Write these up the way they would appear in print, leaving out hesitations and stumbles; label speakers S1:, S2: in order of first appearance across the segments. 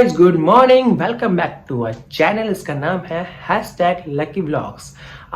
S1: Guys, good morning. Welcome back to our channel. इसका नाम है #लकी व्लॉग्स।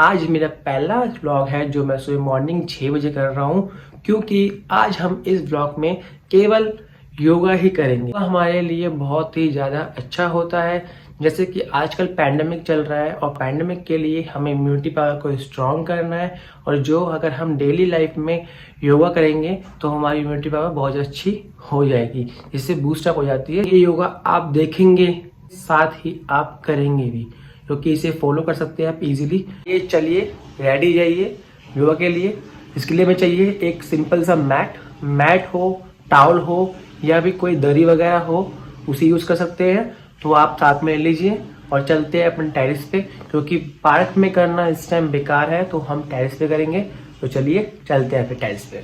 S1: आज मेरा पहला व्लॉग है जो मैं सुबह मॉर्निंग 6 बजे कर रहा हूँ, क्योंकि आज हम इस व्लॉग में केवल योगा ही करेंगे। हमारे लिए बहुत ही ज़्यादा अच्छा होता है, जैसे कि आजकल पैंडेमिक चल रहा है और पैंडेमिक के लिए हमें इम्यूनिटी पावर को स्ट्रॉन्ग करना है। और जो अगर हम डेली लाइफ में योगा करेंगे तो हमारी इम्यूनिटी पावर बहुत अच्छी हो जाएगी, जिससे बूस्ट अप हो जाती है। ये योगा आप देखेंगे, साथ ही आप करेंगे भी, क्योंकि इसे फॉलो कर सकते हैं आप इजीली। ये चलिए रेडी जाइए योगा के लिए। इसके लिए हमें चाहिए एक सिंपल सा मैट हो, टॉवल हो या भी कोई दरी वगैरह हो, उसे यूज कर सकते हैं। तो आप साथ में ले लीजिए और चलते हैं अपन टेरेस पे, क्योंकि पार्क में करना इस टाइम बेकार है, तो हम टेरेस पे करेंगे। तो चलिए चलते हैं फिर टेरेस पे।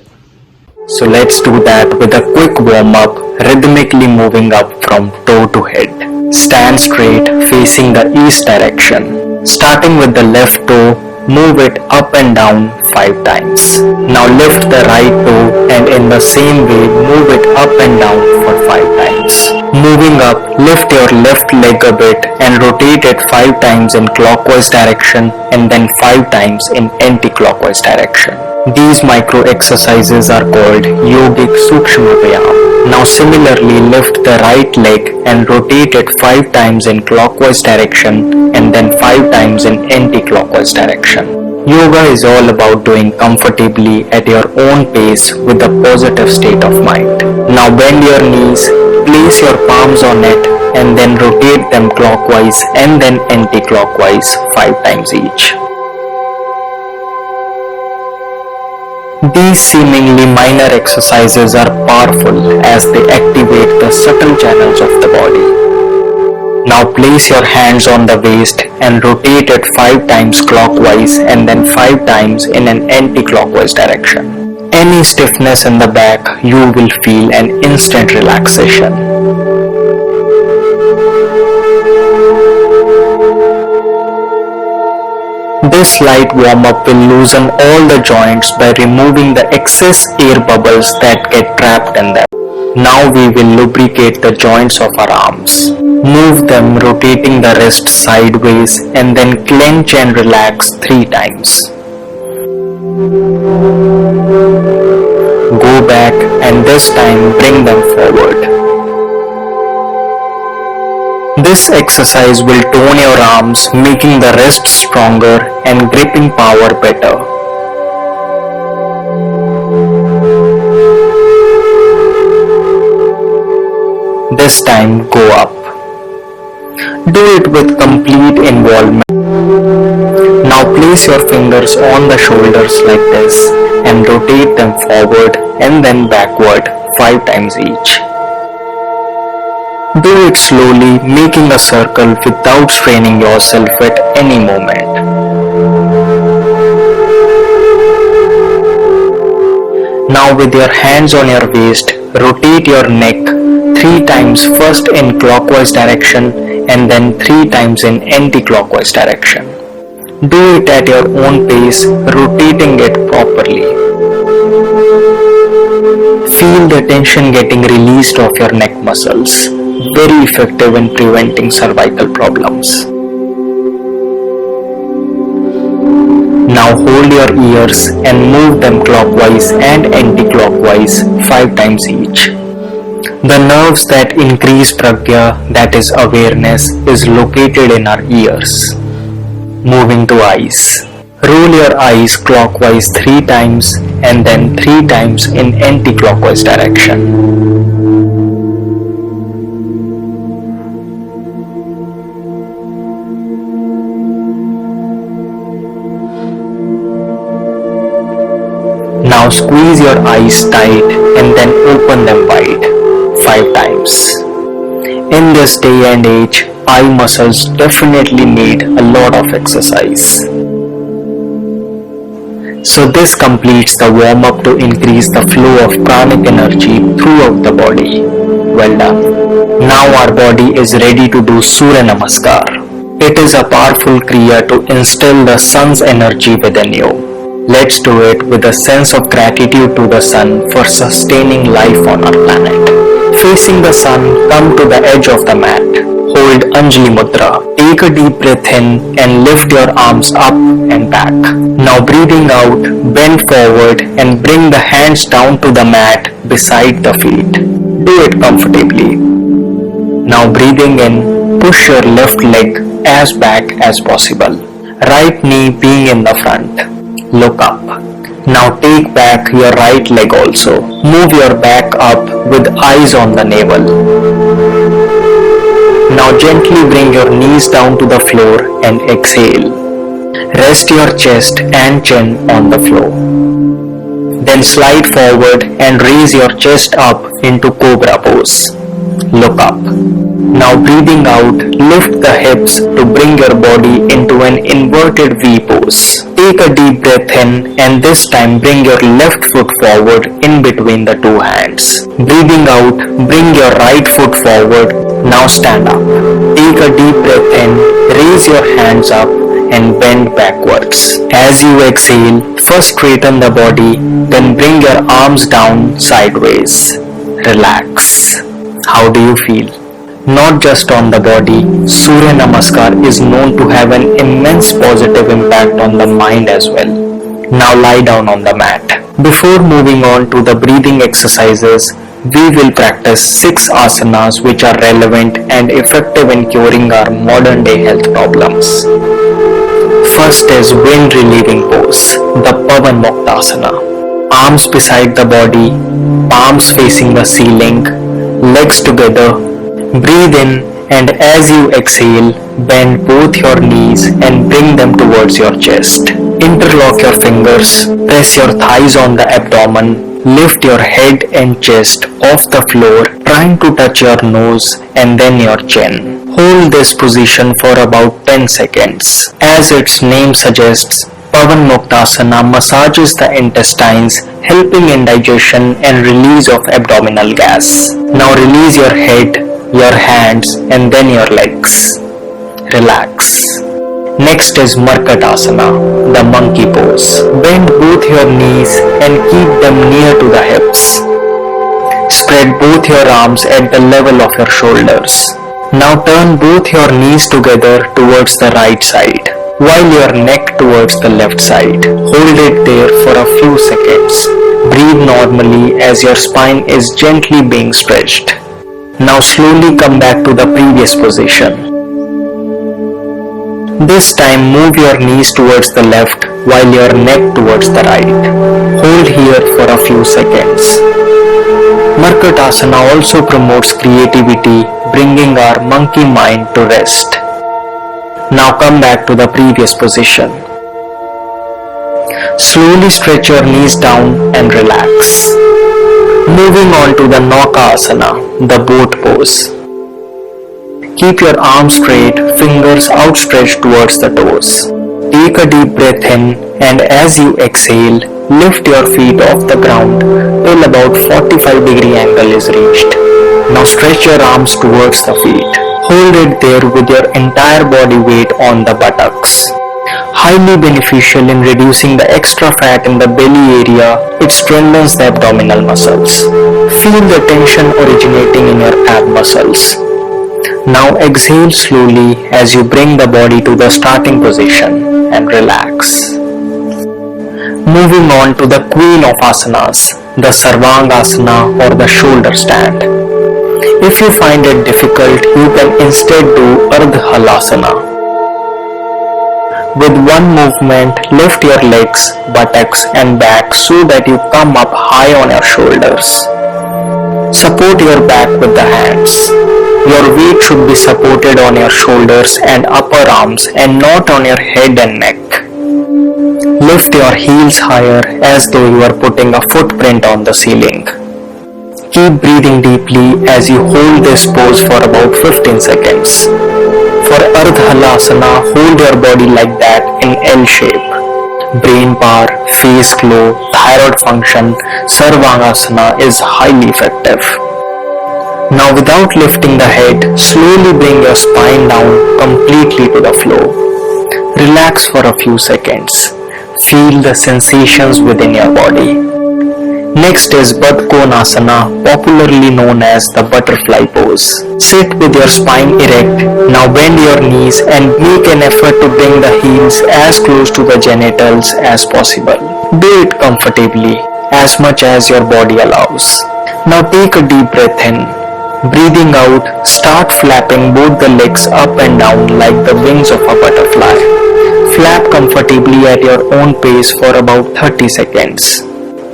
S2: So let's do that with a quick warm up, rhythmically moving up from toe to head. Stand straight facing the east direction. Starting with the left toe, move it up and down 5 times. Now lift the right toe and in the same way move it up and down for 5 times. Moving up, lift your left leg a bit and rotate it 5 times in clockwise direction and then 5 times in anti-clockwise direction. These micro exercises are called yogic sukshma vyayam. Now similarly lift the right leg and rotate it 5 times in clockwise direction and then 5 times in anti-clockwise direction. Yoga is all about doing comfortably at your own pace with a positive state of mind. Now bend your knees, place your palms on it and then rotate them clockwise and then anti-clockwise 5 times each. These seemingly minor exercises are powerful as they activate the subtle channels of the body. Now place your hands on the waist and rotate it 5 times clockwise and then 5 times in an anti-clockwise direction. Any stiffness in the back, you will feel an instant relaxation. This light warm-up will loosen all the joints by removing the excess air bubbles that get trapped in them. Now we will lubricate the joints of our arms. Move them, rotating the wrist sideways and then clench and relax 3 times. Go back and this time bring them forward. This exercise will tone your arms, making the wrist stronger and gripping power better. This time go up. Do it with complete involvement. Now place your fingers on the shoulders like this and rotate them forward and then backward 5 times each. Do it slowly, making a circle without straining yourself at any moment. Now with your hands on your waist, rotate your neck 3 times, first in clockwise direction and then 3 times in anti-clockwise direction. Do it at your own pace, rotating it properly. Feel the tension getting released of your neck muscles. Very effective in preventing cervical problems. Now hold your ears and move them clockwise and anti-clockwise 5 times each. The nerves that increase pragya, that is awareness, is located in our ears. Moving to eyes. Roll your eyes clockwise 3 times and then 3 times in anti-clockwise direction. Now squeeze your eyes tight and then open them wide 5 times. In this day and age, eye muscles definitely need a lot of exercise. So this completes the warm-up to increase the flow of pranic energy throughout the body. Well done. Now our body is ready to do Surya Namaskar. It is a powerful kriya to instill the sun's energy within you. Let's do it with a sense of gratitude to the sun for sustaining life on our planet. Facing the sun, come to the edge of the mat. hold Anjali Mudra. Take a deep breath in and lift your arms up and back. Now breathing out, bend forward and bring the hands down to the mat beside the feet. Do it comfortably. Now breathing in, push your left leg as back as possible. Right knee being in the front. Look up. Now take back your right leg also. Move your back up with eyes on the navel. Now gently bring your knees down to the floor and exhale. Rest your chest and chin on the floor. Then slide forward and raise your chest up into Cobra pose. Look up. Now breathing out, lift the hips to bring your body into an inverted V pose. Take a deep breath in and this time bring your left foot forward in between the two hands. Breathing out, bring your right foot forward. Now stand up. Take a deep breath in, raise your hands up and bend backwards. As you exhale, first straighten the body, then bring your arms down sideways. Relax. How do you feel? Not just on the body, Surya Namaskar is known to have an immense positive impact on the mind as well. Now lie down on the mat. Before moving on to the breathing exercises, we will practice 6 asanas which are relevant and effective in curing our modern day health problems. First is wind relieving pose, the Pavan Muktasana. Arms beside the body, palms facing the ceiling, legs together. Breathe in and as you exhale, bend both your knees and bring them towards your chest. Interlock your fingers, press your thighs on the abdomen, lift your head and chest off the floor, trying to touch your nose and then your chin. Hold this position for about 10 seconds. As its name suggests, Pavan Muktasana massages the intestines, helping in digestion and release of abdominal gas. Now release your head, your hands and then your legs. Relax. Next is Markatasana, the monkey pose. Bend both your knees and keep them near to the hips. Spread both your arms at the level of your shoulders. Now turn both your knees together towards the right side, while your neck towards the left side. Hold it there for a few seconds. Breathe normally as your spine is gently being stretched. Now slowly come back to the previous position. This time move your knees towards the left while your neck towards the right. Hold here for a few seconds. Markatasana also promotes creativity, bringing our monkey mind to rest. Now come back to the previous position. Slowly stretch your knees down and relax. Moving on to the Naukasana, the boat pose. Keep your arms straight, fingers outstretched towards the toes. Take a deep breath in and as you exhale, lift your feet off the ground till about 45-degree angle is reached. Now stretch your arms towards the feet. Hold it there with your entire body weight on the buttocks. Highly beneficial in reducing the extra fat in the belly area, it strengthens the abdominal muscles. Feel the tension originating in your ab muscles. Now exhale slowly as you bring the body to the starting position and relax. Moving on to the Queen of Asanas, the Sarvangasana or the shoulder stand. If you find it difficult, you can instead do Ardha Halasana. With one movement, lift your legs, buttocks and back so that you come up high on your shoulders. Support your back with the hands. Your weight should be supported on your shoulders and upper arms and not on your head and neck. Lift your heels higher as though you are putting a footprint on the ceiling. Keep breathing deeply as you hold this pose for about 15 seconds. For Ardha Halasana, hold your body like that in L shape. Brain power, face glow, thyroid function, Sarvangasana is highly effective. Now without lifting the head, slowly bring your spine down completely to the floor. Relax for a few seconds. Feel the sensations within your body. Next is Baddha Konasana, popularly known as the butterfly pose. Sit with your spine erect. Now bend your knees and make an effort to bring the heels as close to the genitals as possible. Do it comfortably, as much as your body allows. Now take a deep breath in. Breathing out, start flapping both the legs up and down like the wings of a butterfly. Flap comfortably at your own pace for about 30 seconds.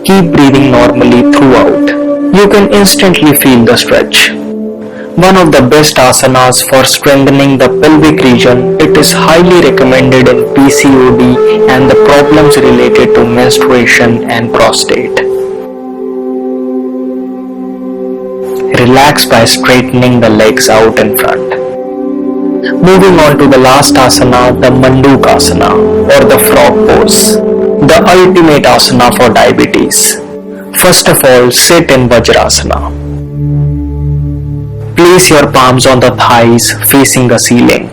S2: Keep breathing normally throughout. You can instantly feel the stretch. One of the best asanas for strengthening the pelvic region. It is highly recommended in PCOD and the problems related to menstruation and prostate. Relax by straightening the legs out in front. Moving on to the last asana, the Mandukasana or the frog pose, the ultimate asana for diabetes. First of all, sit in Vajrasana. Place your palms on the thighs facing the ceiling.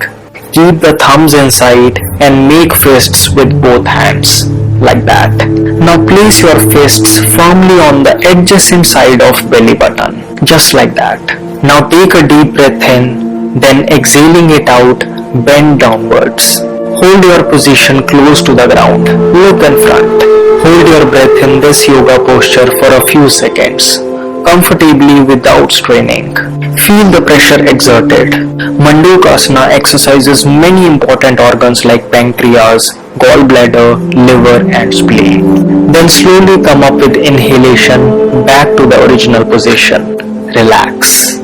S2: Keep the thumbs inside and make fists with both hands, like that. Now place your fists firmly on the adjacent side of belly button, just like that. Now take a deep breath in, then exhaling it out, bend downwards. Hold your position close to the ground. Look in front. Hold your breath in this yoga posture for a few seconds, comfortably without straining. Feel the pressure exerted. Mandukasana exercises many important organs like pancreas, gallbladder, liver and spleen. Then slowly come up with inhalation back to the original position. Relax.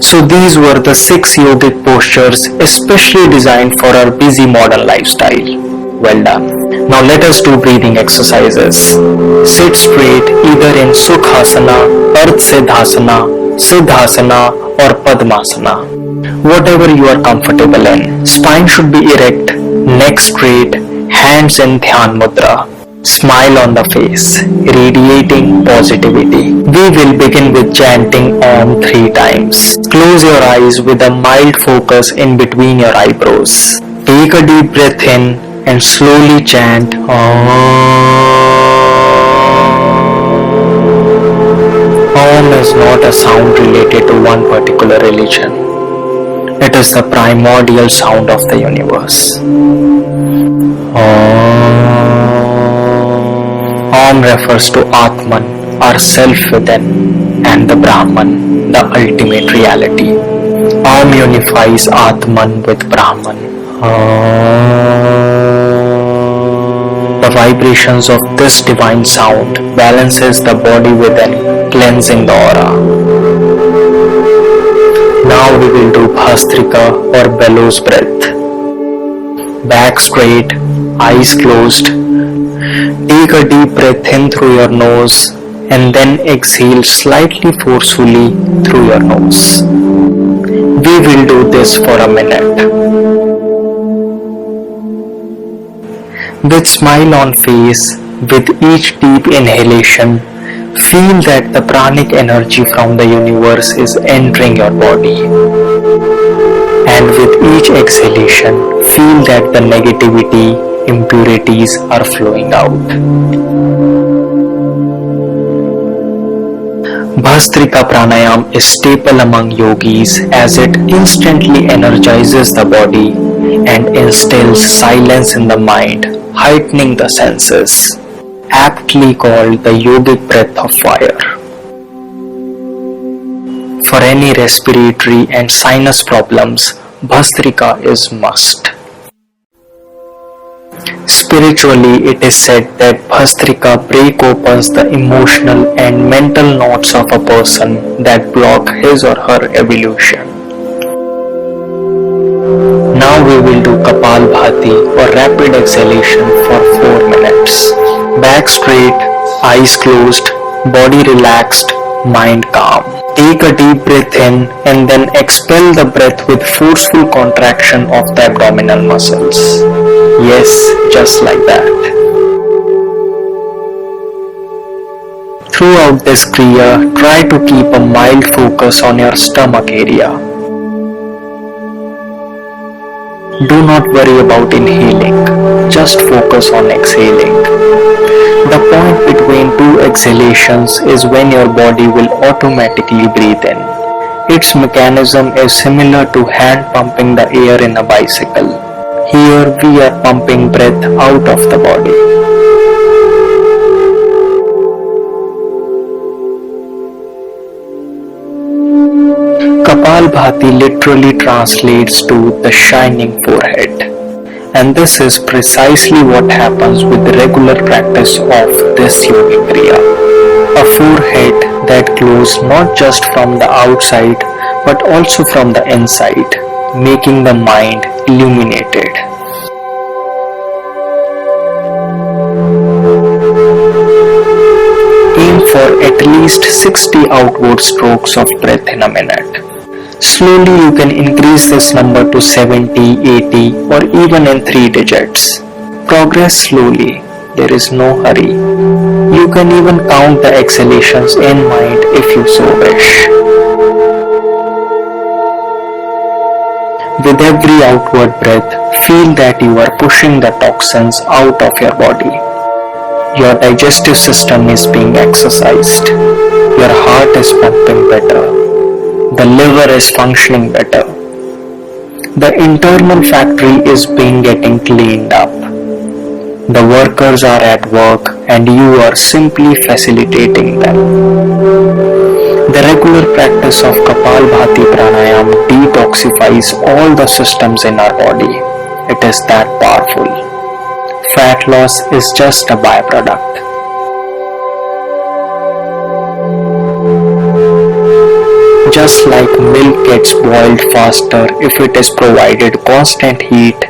S2: So these were the 6 yogic postures especially designed for our busy modern lifestyle. Well done. Now let us do breathing exercises. Sit straight either in Sukhasana, Ardha Siddhasana or Padmasana. Whatever you are comfortable in. Spine should be erect, neck straight, hands in Dhyan Mudra. Smile on the face, radiating positivity. We will begin with chanting Om 3 times. Close your eyes with a mild focus in between your eyebrows. Take a deep breath in and slowly chant Om. Om is not a sound related to one particular religion. It is the primordial sound of the universe. Om refers to Atman, our self within, and the Brahman, the ultimate reality. Om unifies Atman with Brahman. The vibrations of this divine sound balances the body within, cleansing the aura. Now we will do Bhastrika or bellows breath. Back straight, eyes closed. Take a deep breath in through your nose and then exhale slightly forcefully through your nose. We will do this for a minute. With smile on face, with each deep inhalation, feel that the pranic energy from the universe is entering your body. And with each exhalation, feel that the negativity, impurities are flowing out. Bhastrika Pranayam is staple among yogis as it instantly energizes the body and instills silence in the mind, heightening the senses, aptly called the yogic breath of fire. For any respiratory and sinus problems, Bhastrika is must. Spiritually, it is said that Bhastrika break opens the emotional and mental knots of a person that block his or her evolution. Now we will do Kapalbhati or rapid exhalation for 4 minutes. Back straight, eyes closed, body relaxed, mind calm. Take a deep breath in and then expel the breath with forceful contraction of the abdominal muscles. Yes, just like that. Throughout this Kriya, try to keep a mild focus on your stomach area. Do not worry about inhaling, just focus on exhaling. The point between two exhalations is when your body will automatically breathe in. Its mechanism is similar to hand pumping the air in a bicycle. Here we are pumping breath out of the body. Kapalbhati literally translates to the shining forehead. And this is precisely what happens with the regular practice of this yogic kriya. A forehead that glows not just from the outside but also from the inside, making the mind illuminated. Aim for at least 60 outward strokes of breath in a minute. Slowly you can increase this number to 70, 80 or even in 3 digits. Progress slowly, there is no hurry. You can even count the exhalations in mind if you so wish. With every outward breath, feel that you are pushing the toxins out of your body. Your digestive system is being exercised. Your heart is pumping better. The liver is functioning better. The internal factory is getting cleaned up. The workers are at work and you are simply facilitating them. The regular practice of Kapalbhati Pranayam detoxifies all the systems in our body. It is that powerful. Fat loss is just a byproduct. Just like milk gets boiled faster if it is provided constant heat,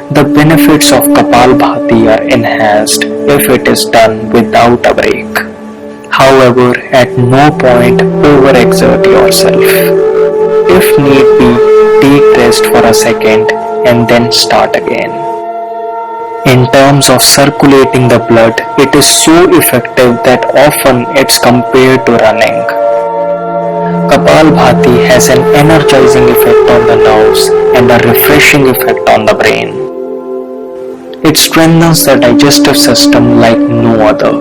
S2: the benefits of Kapalbhati are enhanced if it is done without a break. However, at no point overexert yourself. If need be, take rest for a second and then start again. In terms of circulating the blood, it is so effective that often it's compared to running. Kapalbhati has an energizing effect on the nerves and a refreshing effect on the brain. It strengthens the digestive system like no other.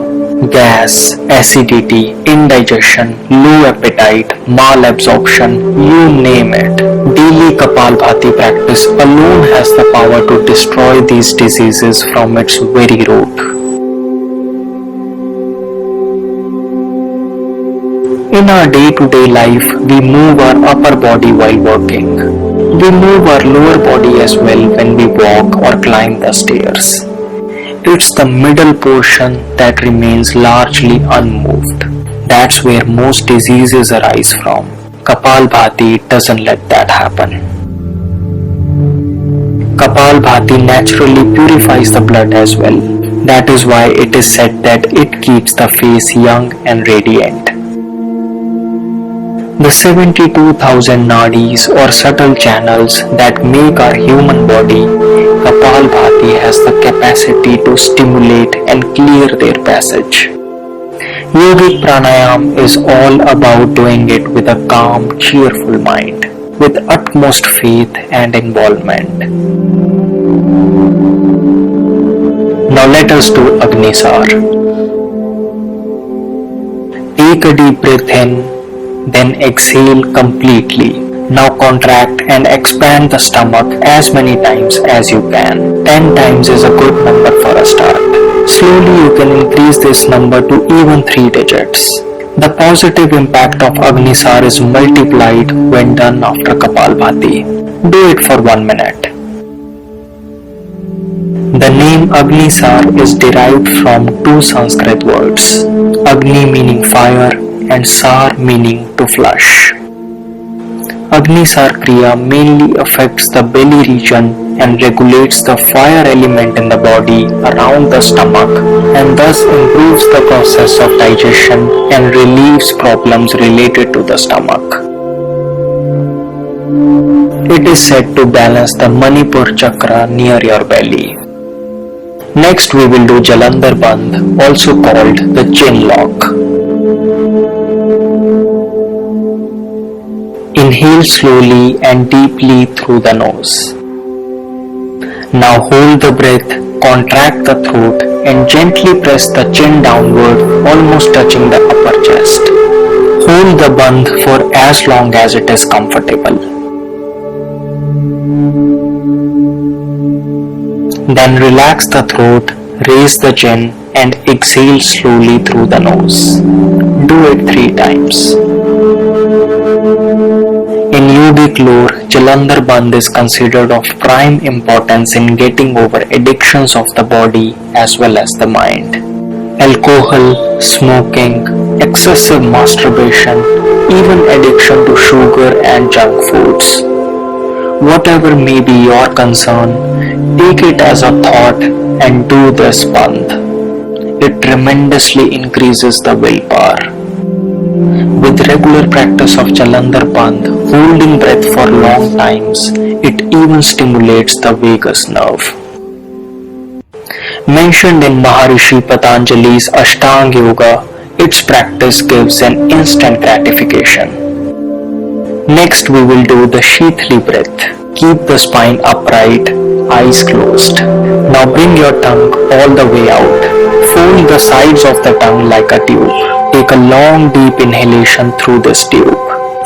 S2: Gas, acidity, indigestion, low appetite, malabsorption, you name it. Daily Kapalbhati practice alone has the power to destroy these diseases from its very root. In our day-to-day life, we move our upper body while working. We move our lower body as well when we walk or climb the stairs. It's the middle portion that remains largely unmoved. That's where most diseases arise from. Kapalbhati doesn't let that happen. Kapalbhati naturally purifies the blood as well. That is why it is said that it keeps the face young and radiant. The 72,000 nadis or subtle channels that make our human body, Kapalbhati has the capacity to stimulate and clear their passage. Yogic pranayam is all about doing it with a calm, cheerful mind, with utmost faith and involvement. Now let us do Agnisar. Take a deep breath in, then exhale completely. Now contract and expand the stomach as many times as you can. 10 times is a good number for a start. Slowly you can increase this number to even 3 digits. The positive impact of Agnisar is multiplied when done after Kapalbhati. Do it for 1 minute. The name Agnisar is derived from 2 Sanskrit words, Agni meaning fire and Sar meaning to flush. Agnisar Kriya mainly affects the belly region and regulates the fire element in the body around the stomach and thus improves the process of digestion and relieves problems related to the stomach. It is said to balance the Manipur chakra near your belly. Next we will do Jalandhar Bandh, also called the chin lock. Inhale slowly and deeply through the nose. Now hold the breath, contract the throat and gently press the chin downward, almost touching the upper chest. Hold the bandh for as long as it is comfortable. Then relax the throat, raise the chin and exhale slowly through the nose. Do it 3 times. In yogic lore, Jalandhar Bandh is considered of prime importance in getting over addictions of the body as well as the mind. Alcohol, smoking, excessive masturbation, even addiction to sugar and junk foods. Whatever may be your concern, take it as a thought and do this bandh. It tremendously increases the willpower. With regular practice of Jalandhar Bandh, holding breath for long times, it even stimulates the vagus nerve. Mentioned in Maharishi Patanjali's Ashtanga Yoga, its practice gives an instant gratification. Next we will do the Sheathli breath. Keep the spine upright, eyes closed. Now bring your tongue all the way out. Fold the sides of the tongue like a tube. Take a long deep inhalation through this tube.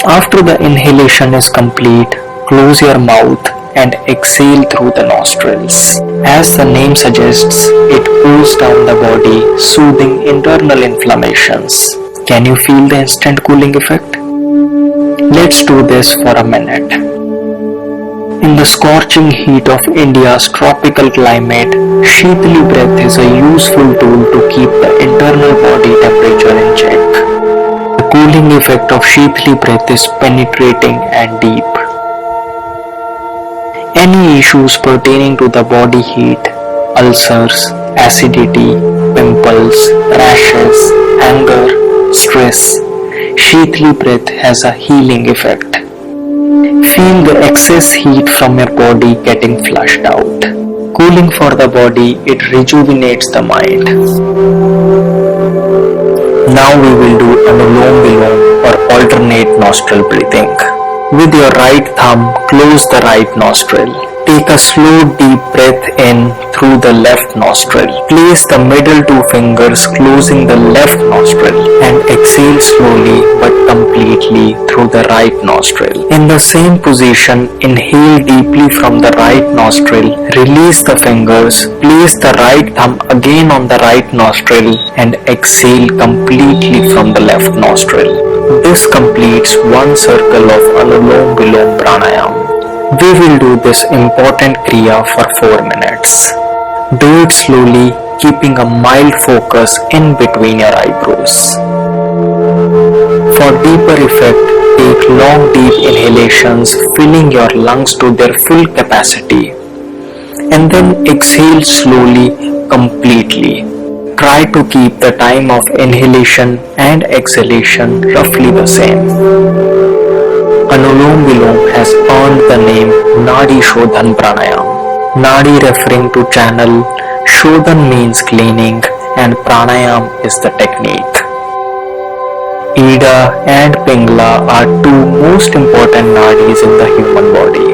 S2: After the inhalation is complete, close your mouth and exhale through the nostrils. As the name suggests, it cools down the body, soothing internal inflammations. Can you feel the instant cooling effect? Let's do this for a minute. In the scorching heat of India's tropical climate, Sheathli breath is a useful tool to keep the internal body temperature in check. The cooling effect of Sheathli breath is penetrating and deep. Any issues pertaining to the body heat, ulcers, acidity, pimples, rashes, anger, stress, Sheathli breath has a healing effect. Feel the excess heat from your body getting flushed out. Cooling for the body, it rejuvenates the mind. Now we will do Anulom Vilom or alternate nostril breathing. With your right thumb, close the right nostril. Take a slow deep breath in through the left nostril. Place the middle 2 fingers closing the left nostril and exhale slowly but completely through the right nostril. In the same position, inhale deeply from the right nostril, release the fingers, place the right thumb again on the right nostril and exhale completely from the left nostril. This completes one circle of Anulom Vilom Pranayam. We will do this important kriya for 4 minutes. Do it slowly, keeping a mild focus in between your eyebrows. For deeper effect, take long deep inhalations, filling your lungs to their full capacity, and then exhale slowly, completely. Try to keep the time of inhalation and exhalation roughly the same. Anulom Vilom has earned the name Nadi Shodhan Pranayam. Nadi referring to channel, Shodhan means cleaning, and Pranayam is the technique. Ida and Pingala are 2 most important nadis in the human body.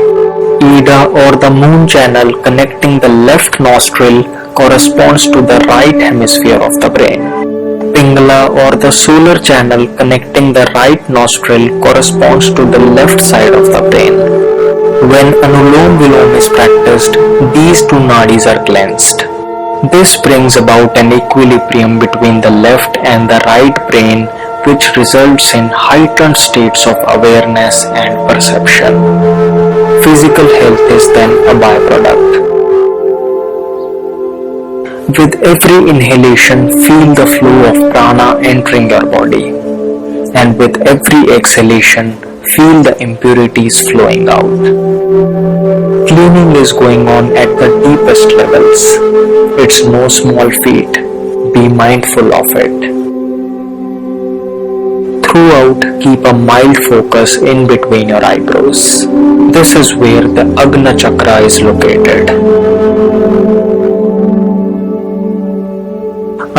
S2: Ida or the moon channel connecting the left nostril corresponds to the right hemisphere of the brain. Pingala or the solar channel connecting the right nostril corresponds to the left side of the brain. When Anulom Vilom is practiced, these 2 nadis are cleansed. This brings about an equilibrium between the left and the right brain, which results in heightened states of awareness and perception. Physical health is then a byproduct. With every inhalation, feel the flow of prana entering your body, and with every exhalation, feel the impurities flowing out. Cleaning is going on at the deepest levels. It's no small feat. Be mindful of it. Throughout, keep a mild focus in between your eyebrows. This is where the Agna Chakra is located.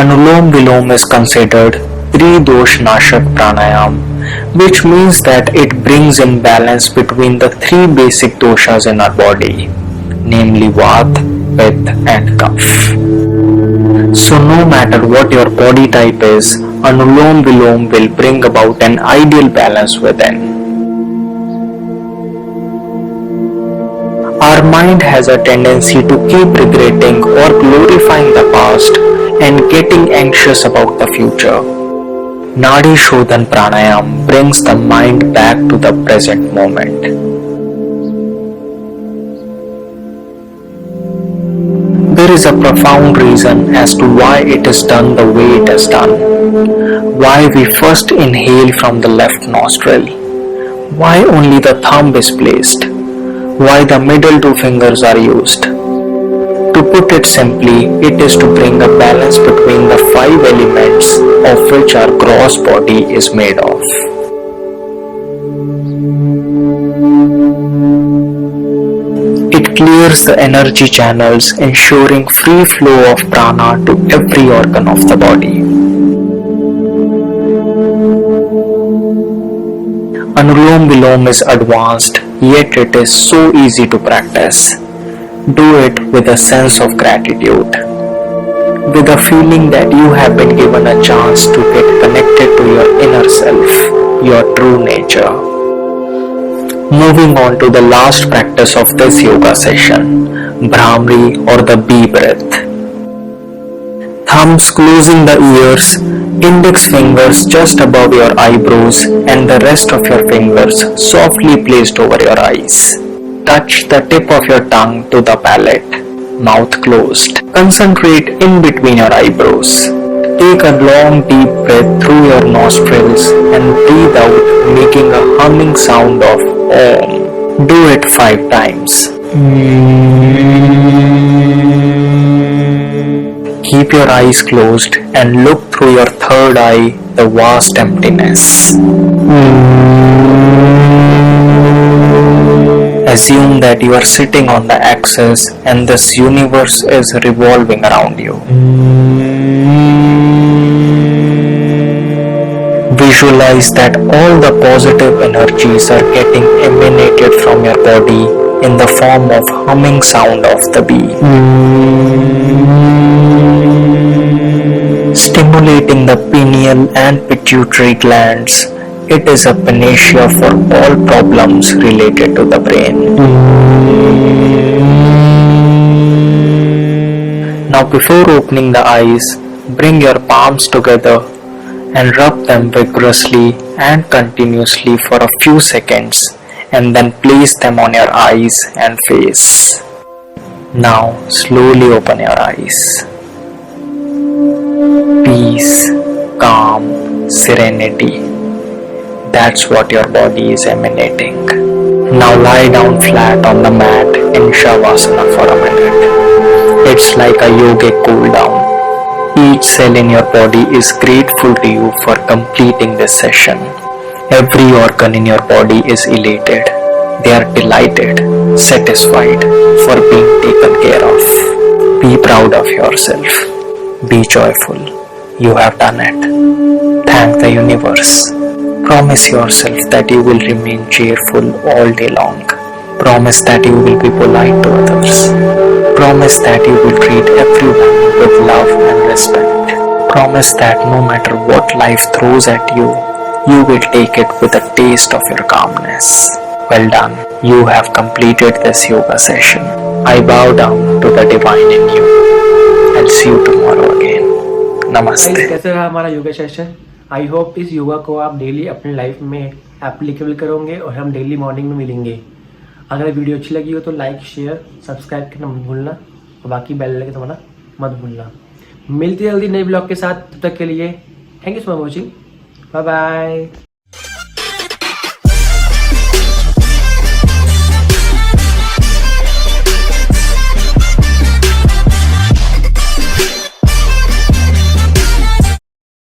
S2: Anulom Vilom is considered Tri-dosh Nashak Pranayam, which means that it brings in balance between the 3 basic doshas in our body, namely Vata, Pitta and Kapha. So no matter what your body type is, Anulom Vilom will bring about an ideal balance within. Our mind has a tendency to keep regretting or glorifying the past and getting anxious about the future. Nadi Shodhan Pranayam brings the mind back to the present moment. There is a profound reason as to why it is done the way it is done. Why we first inhale from the left nostril. Why only the thumb is placed. Why the middle two fingers are used. To put it simply, it is to bring a balance between the 5 elements of which our gross body is made of. It clears the energy channels, ensuring free flow of prana to every organ of the body. Anulom Vilom is advanced, yet it is so easy to practice. Do it with a sense of gratitude, with a feeling that you have been given a chance to get connected to your inner self, your true nature. Moving on to the last practice of this yoga session, Bhramri or the bee breath. Thumbs closing the ears, index fingers just above your eyebrows and the rest of your fingers softly placed over your eyes. Touch the tip of your tongue to the palate, mouth closed. Concentrate in between your eyebrows. Take a long deep breath through your nostrils and breathe out, making a humming sound of Om. Do it 5 times. Keep your eyes closed and look through your third eye, the vast emptiness. Assume that you are sitting on the axis and this universe is revolving around you. Visualize that all the positive energies are getting emanated from your body in the form of humming sound of the bee. Stimulating the pineal and pituitary glands. It is a panacea for all problems related to the brain. Now before opening the eyes, bring your palms together and rub them vigorously and continuously for a few seconds and then place them on your eyes and face. Now slowly open your eyes. Peace, calm, serenity. That's what your body is emanating. Now lie down flat on the mat in Shavasana for a minute. It's like a yogic cool down. Each cell in your body is grateful to you for completing this session. Every organ in your body is elated. They are delighted, satisfied for being taken care of. Be proud of yourself. Be joyful. You have done it. Thank the universe. Promise yourself that you will remain cheerful all day long. Promise that you will be polite to others. Promise that you will treat everyone with love and respect. Promise that no matter what life throws at you, you will take it with a taste of your calmness. Well done. You have completed this yoga session. I bow down to the divine in you. I'll see you tomorrow again. Namaste.
S1: कैसे रहा हमारा yoga session? I hope इस योगा को आप daily अपनी life में applicable करोगे और हम डेली मॉर्निंग में मिलेंगे। अगर वीडियो अच्छी लगी हो तो लाइक शेयर सब्सक्राइब करना मत भूलना और बाकी बेल आइकन दबाना मत भूलना। मिलते हैं जल्दी नए ब्लॉग के साथ, तब तक के लिए thank you for watching. Bye bye.